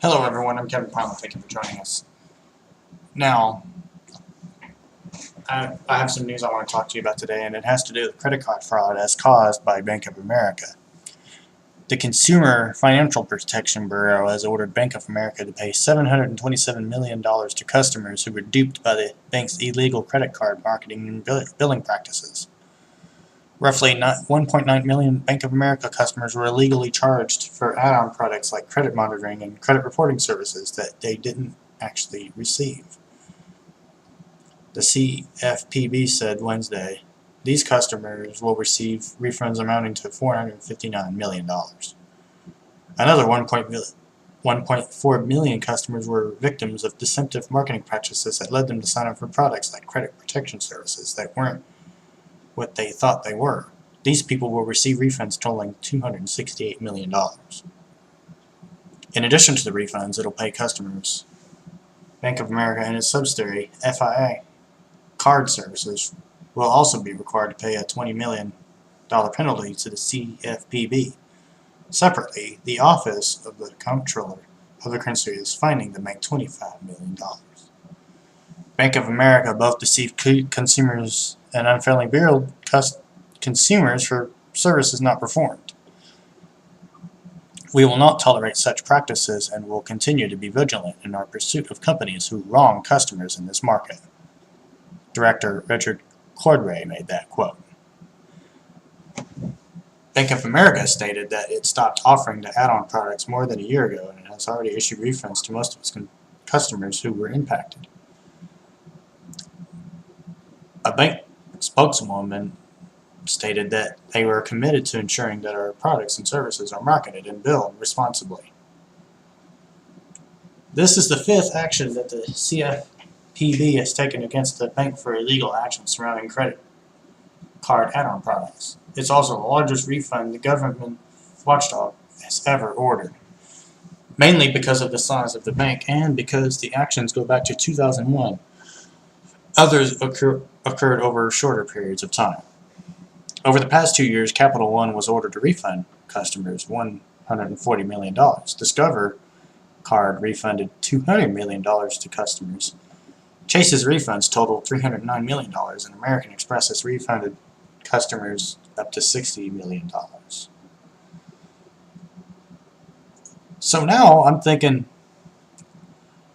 Hello everyone, I'm Kevin Piland. Thank you for joining us. Now, I have some news I want to talk to you about today, and it has to do with credit card fraud as caused by Bank of America. The Consumer Financial Protection Bureau has ordered Bank of America to pay $727 million to customers who were duped by the bank's illegal credit card marketing and billing practices. Roughly 1.9 million Bank of America customers were illegally charged for add-on products like credit monitoring and credit reporting services that they didn't actually receive. The CFPB said Wednesday these customers will receive refunds amounting to $459 million. Another 1.4 million customers were victims of deceptive marketing practices that led them to sign up for products like credit protection services that weren't what they thought they were. These people will receive refunds totaling $268 million. In addition to the refunds it'll pay customers, Bank of America and its subsidiary, FIA Card Services, will also be required to pay a $20 million penalty to the CFPB. Separately, the Office of the Comptroller of the Currency is fining the bank $25 million. Bank of America both deceived consumers and unfairly billed consumers for services not performed. We will not tolerate such practices and will continue to be vigilant in our pursuit of companies who wrong customers in this market. Director Richard Cordray made that quote. Bank of America stated that it stopped offering the add-on products more than a year ago and has already issued refunds to most of its customers who were impacted. A bank spokeswoman stated that they were committed to ensuring that our products and services are marketed and billed responsibly. This is the fifth action that the CFPB has taken against the bank for illegal actions surrounding credit card add-on products. It's also the largest refund the government watchdog has ever ordered, mainly because of the size of the bank and because the actions go back to 2001. Others occurred over shorter periods of time. Over the past 2 years, Capital One was ordered to refund customers $140 million. Discover Card refunded $200 million to customers. Chase's refunds totaled $309 million, and American Express has refunded customers up to $60 million. So now I'm thinking,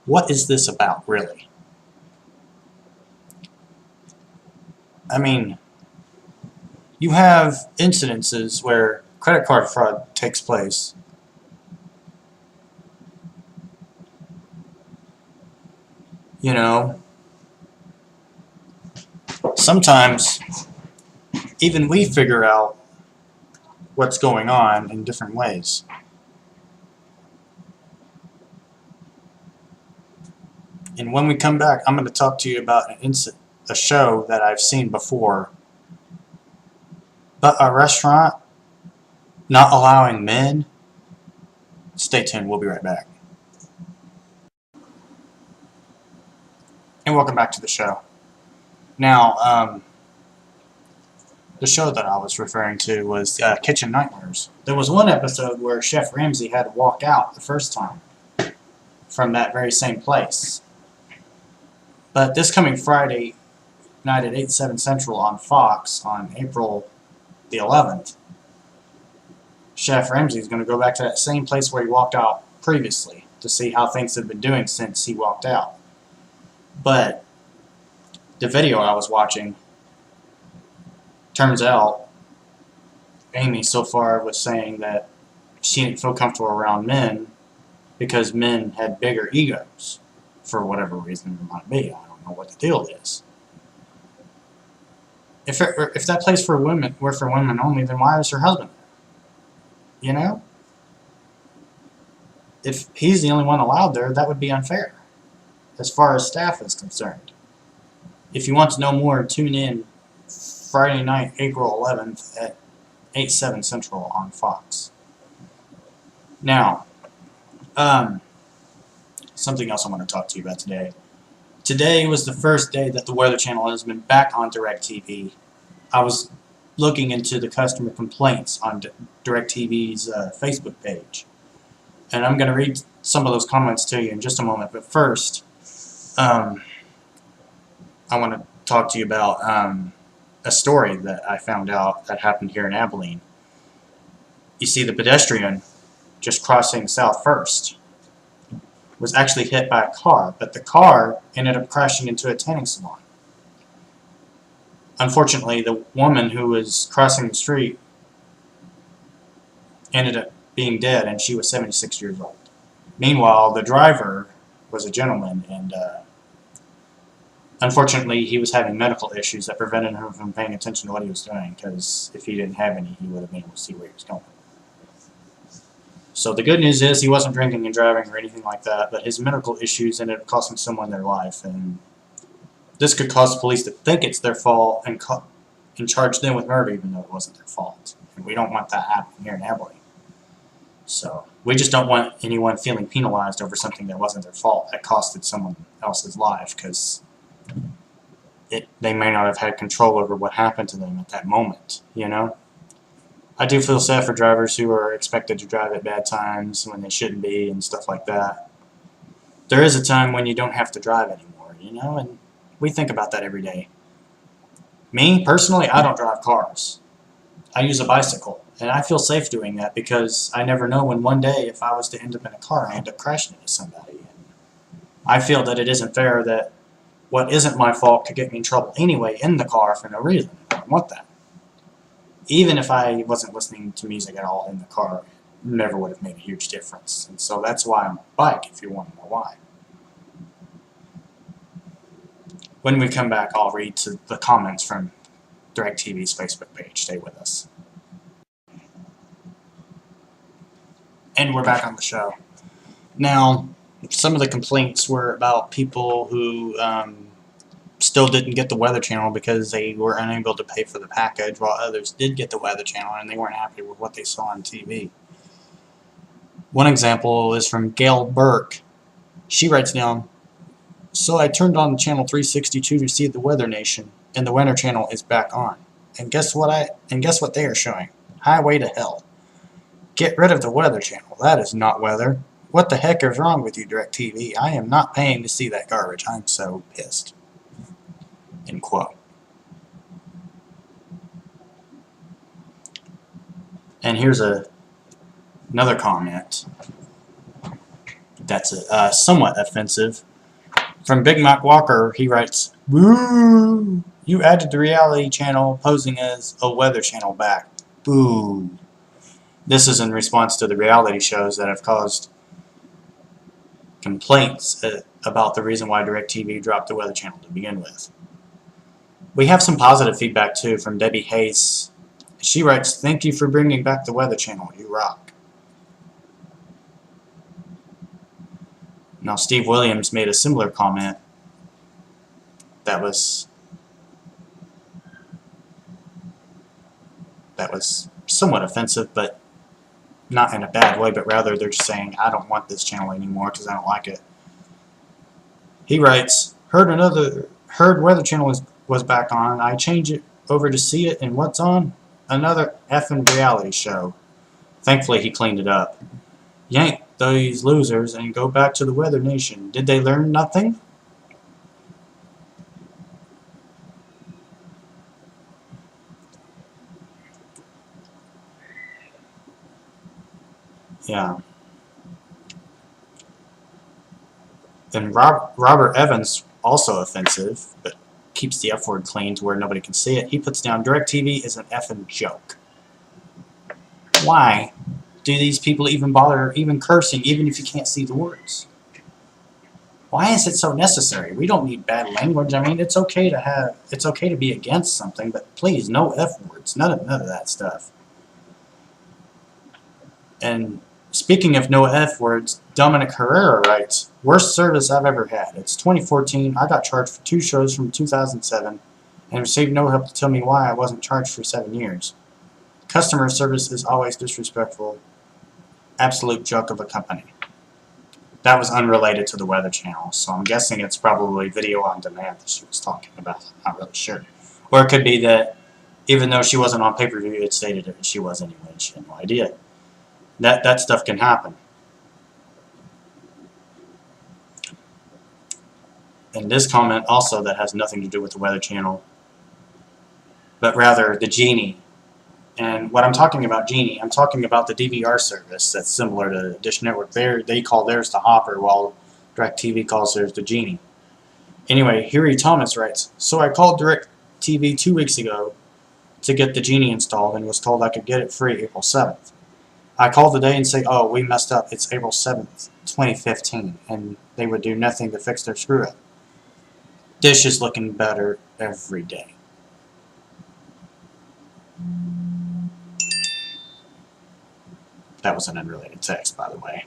what is this about, really? I mean, you have incidences where credit card fraud takes place. You know, sometimes even we figure out what's going on in different ways. And when we come back, I'm going to talk to you about a show that I've seen before. But a restaurant not allowing men. Stay tuned, we'll be right back. And welcome back to the show. Now, the show that I was referring to was Kitchen Nightmares. There was one episode where Chef Ramsay had to walk out the first time from that very same place. But this coming Friday night at 8/7 Central on Fox on April the 11th, Chef Ramsay is going to go back to that same place where he walked out previously to see how things have been doing since he walked out. But the video I was watching, turns out Amy so far was saying that she didn't feel comfortable around men because men had bigger egos for whatever reason it might be. I don't know what the deal is. If that place for women were for women only, then why is her husband there? You know? If he's the only one allowed there, that would be unfair, as far as staff is concerned. If you want to know more, tune in Friday night, April 11th at 8/7 Central on Fox. Now, something else I want to talk to you about today. Today was the first day that the Weather Channel has been back on DirecTV. I was looking into the customer complaints on DirecTV's Facebook page. And I'm going to read some of those comments to you in just a moment. But first, I want to talk to you about a story that I found out that happened here in Abilene. You see, the pedestrian just crossing South First was actually hit by a car, but the car ended up crashing into a tanning salon. Unfortunately, the woman who was crossing the street ended up being dead, and she was 76 years old. Meanwhile, the driver was a gentleman, and unfortunately, he was having medical issues that prevented him from paying attention to what he was doing, because if he didn't have any, he would have been able to see where he was going. So the good news is he wasn't drinking and driving or anything like that, but his medical issues ended up costing someone their life, and this could cause police to think it's their fault and charge them with murder even though it wasn't their fault. And we don't want that happening here in Abilene. So we just don't want anyone feeling penalized over something that wasn't their fault, that costed someone else's life, because they may not have had control over what happened to them at that moment, you know? I do feel sad for drivers who are expected to drive at bad times when they shouldn't be and stuff like that. There is a time when you don't have to drive anymore, you know, and we think about that every day. Me, personally, I don't drive cars. I use a bicycle, and I feel safe doing that because I never know when one day if I was to end up in a car, I end up crashing into somebody. I feel that it isn't fair that what isn't my fault could get me in trouble anyway in the car for no reason. I don't want that. Even if I wasn't listening to music at all in the car, it never would have made a huge difference. And so that's why I'm on a bike, if you want to know why. When we come back, I'll read to the comments from DirecTV's Facebook page. Stay with us. And we're back on the show. Now, some of the complaints were about people who still didn't get the Weather Channel because they were unable to pay for the package, while others did get the Weather Channel and they weren't happy with what they saw on TV. One example is from Gail Burke. She writes down, "So I turned on channel 362 to see the Weather Nation, and the Weather Channel is back on. And guess what they are showing? Highway to Hell. Get rid of the Weather Channel. That is not weather. What the heck is wrong with you, DirecTV? I am not paying to see that garbage. I'm so pissed." End quote. And here's another comment that's somewhat offensive. From Big Mac Walker, he writes, "Boo! You added the reality channel posing as a weather channel back. Boo!" This is in response to the reality shows that have caused complaints about the reason why DirecTV dropped the Weather Channel to begin with. We have some positive feedback too from Debbie Hayes. She writes, "Thank you for bringing back the Weather Channel. You rock." Now Steve Williams made a similar comment that was somewhat offensive, but not in a bad way, but rather they're just saying, I don't want this channel anymore because I don't like it. He writes, heard Weather Channel was back on. I changed it over to see it, and what's on? Another effing reality show. Thankfully he cleaned it up. Yank these losers and go back to the Weather Nation. Did they learn nothing? Yeah. And Robert Evans, also offensive, but keeps the F word clean to where nobody can see it. He puts down, DirecTV is an effing joke. Why do these people even bother even cursing, even if you can't see the words? Why is it so necessary? We don't need bad language. I mean, it's okay to be against something, but please, no F words, none of that stuff. And speaking of no F words, Dominic Herrera writes, "Worst service I've ever had. It's 2014. I got charged for 2 shows from 2007 and received no help to tell me why I wasn't charged for 7 years. Customer service is always disrespectful. Absolute joke of a company." That was unrelated to the Weather Channel, so I'm guessing it's probably video on demand that she was talking about. I'm not really sure. Or it could be that even though she wasn't on pay-per-view, it stated that she was anyway. She had no idea. That stuff can happen. And this comment also that has nothing to do with the Weather Channel, but rather the Genie. And what I'm talking about Genie, I'm talking about the DVR service that's similar to Dish Network. They call theirs the Hopper, while DirecTV calls theirs the Genie. Anyway, Huey Thomas writes, so I called DirecTV 2 weeks ago to get the Genie installed and was told I could get it free April 7th. I called today and say, oh, we messed up. It's April 7th, 2015, and they would do nothing to fix their screw-up. Dish is looking better every day. That was an unrelated text, by the way.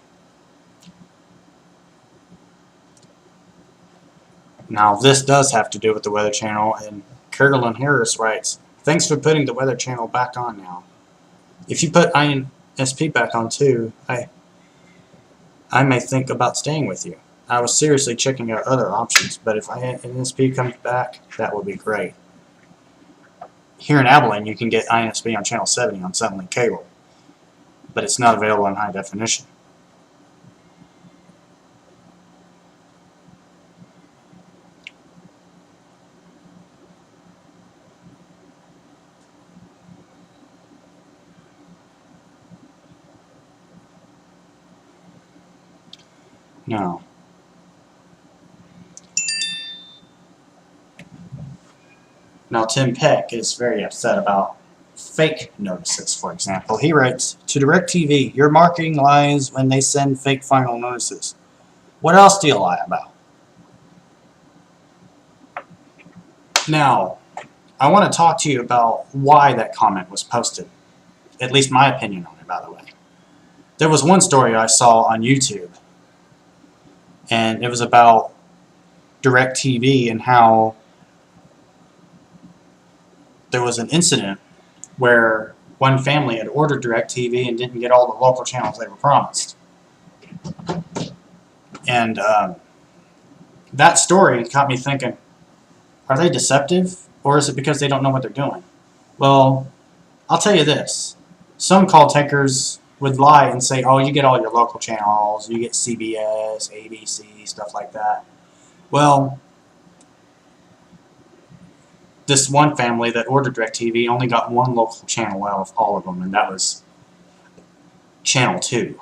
Now, this does have to do with the Weather Channel, and Carolyn Harris writes, thanks for putting the Weather Channel back on now. If you put INSP back on too, I may think about staying with you. I was seriously checking out other options, but if INSP comes back, that would be great. Here in Abilene, you can get INSP on Channel 70 on Sunlink Cable, but it's not available in high definition. Now Tim Peck is very upset about fake notices, for example. He writes, to DirecTV, your marketing lies when they send fake final notices. What else do you lie about? Now, I want to talk to you about why that comment was posted. At least my opinion on it, by the way. There was one story I saw on YouTube, and it was about DirecTV and how there was an incident where one family had ordered DirecTV and didn't get all the local channels they were promised. And that story got me thinking, are they deceptive, or is it because they don't know what they're doing? Well, I'll tell you this. Some call takers would lie and say, oh, you get all your local channels, you get CBS, ABC, stuff like that. Well, this one family that ordered DirecTV only got one local channel out of all of them, and that was Channel 2.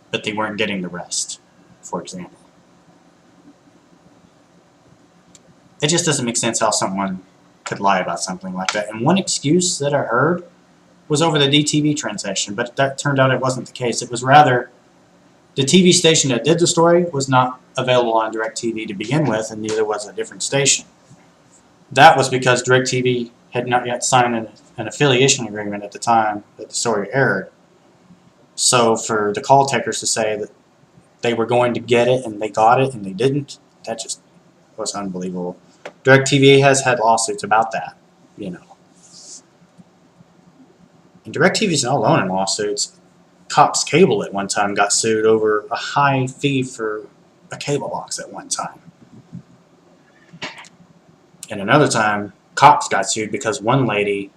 But they weren't getting the rest, for example. It just doesn't make sense how someone could lie about something like that. And one excuse that I heard was over the DTV transaction, but that turned out it wasn't the case. It was rather the TV station that did the story was not available on DirecTV to begin with, and neither was a different station. That was because DirecTV had not yet signed an affiliation agreement at the time that the story aired. So for the call takers to say that they were going to get it and they got it and they didn't, that just was unbelievable. DirecTV has had lawsuits about that, you know. And DirecTV's not alone in lawsuits. Cox Cable at one time got sued over a high fee for a cable box at one time. And another time, Cox got sued because one lady's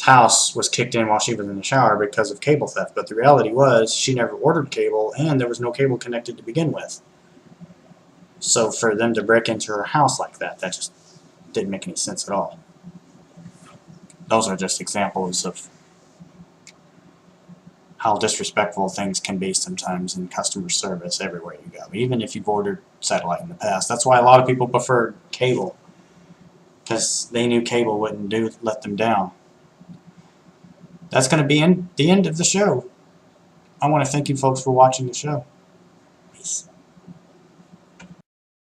house was kicked in while she was in the shower because of cable theft. But the reality was she never ordered cable, and there was no cable connected to begin with. So for them to break into her house like that, that just didn't make any sense at all. Those are just examples of how disrespectful things can be sometimes in customer service everywhere you go, even if you've ordered satellite in the past. That's why a lot of people preferred cable, because they knew cable wouldn't let them down. That's going to be the end of the show. I want to thank you folks for watching the show. Peace.